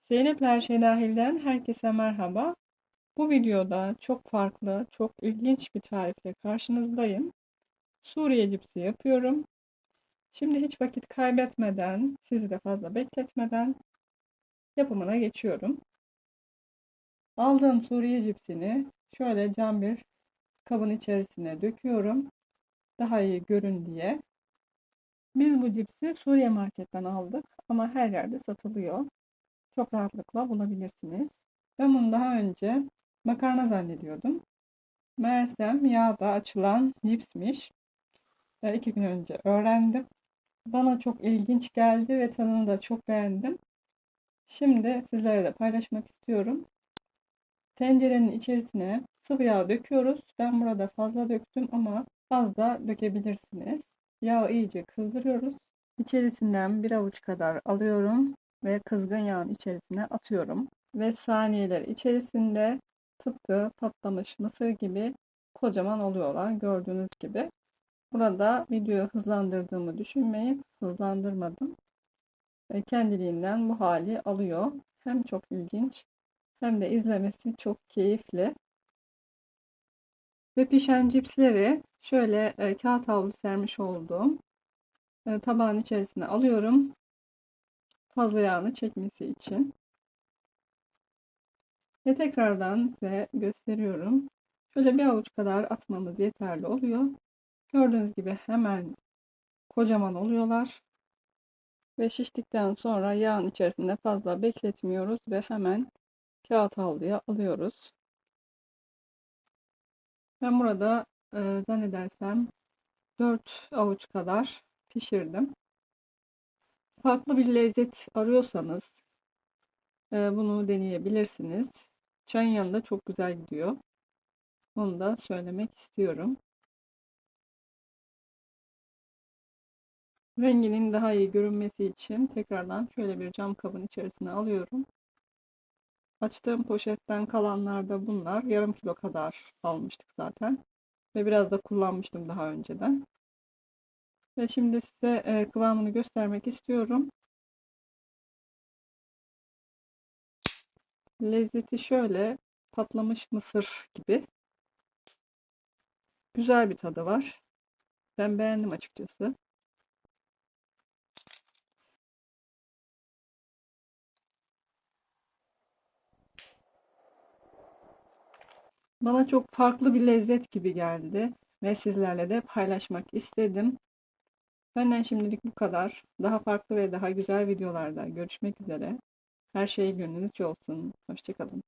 Zeynep Her Şey Dahil'den herkese merhaba. Bu videoda çok farklı, çok ilginç bir tarifle karşınızdayım. Suriye cipsi yapıyorum. Şimdi hiç vakit kaybetmeden, sizi de fazla bekletmeden yapımına geçiyorum. Aldığım Suriye cipsini şöyle cam bir kabın içerisine döküyorum. Daha iyi görün diye. Biz bu cipsi Suriye marketten aldık ama her yerde satılıyor. Çok rahatlıkla bulabilirsiniz. Ben bunu daha önce makarna zannediyordum. Meğersem yağda açılan cipsmiş. 2 gün önce öğrendim. Bana çok ilginç geldi ve tadını da çok beğendim. Şimdi sizlere de paylaşmak istiyorum. Tencerenin içerisine sıvı yağ döküyoruz. Ben burada fazla döktüm ama az da dökebilirsiniz. Yağı iyice kızdırıyoruz. İçerisinden bir avuç kadar alıyorum ve kızgın yağın içerisine atıyorum. Ve saniyeler içerisinde tıpkı patlamış mısır gibi kocaman oluyorlar gördüğünüz gibi. Burada videoyu hızlandırdığımı düşünmeyin. Hızlandırmadım. Kendiliğinden bu hali alıyor. Hem çok ilginç hem de izlemesi çok keyifli. Ve pişen cipsleri şöyle kağıt havlu sermiş olduğum tabağın içerisine alıyorum. Fazla yağını çekmesi için. Ve tekrardan size gösteriyorum. Şöyle bir avuç kadar atmamız yeterli oluyor. Gördüğünüz gibi hemen kocaman oluyorlar. Ve şiştikten sonra yağın içerisinde fazla bekletmiyoruz ve hemen kağıt havluya alıyoruz. Ben burada zannedersem 4 avuç kadar pişirdim. Farklı bir lezzet arıyorsanız bunu deneyebilirsiniz. Çayın yanında çok güzel gidiyor. Onu da söylemek istiyorum. Renginin daha iyi görünmesi için tekrardan şöyle bir cam kabın içerisine alıyorum. Açtığım poşetten kalanlar da bunlar. Yarım kilo kadar almıştık zaten. Ve biraz da kullanmıştım daha önceden. Ve şimdi size kıvamını göstermek istiyorum. Lezzeti şöyle patlamış mısır gibi. Güzel bir tadı var. Ben beğendim açıkçası. Bana çok farklı bir lezzet gibi geldi. Ve sizlerle de paylaşmak istedim. Benden şimdilik bu kadar. Daha farklı ve daha güzel videolarda görüşmek üzere. Her şey gönlünüzce olsun. Hoşça kalın.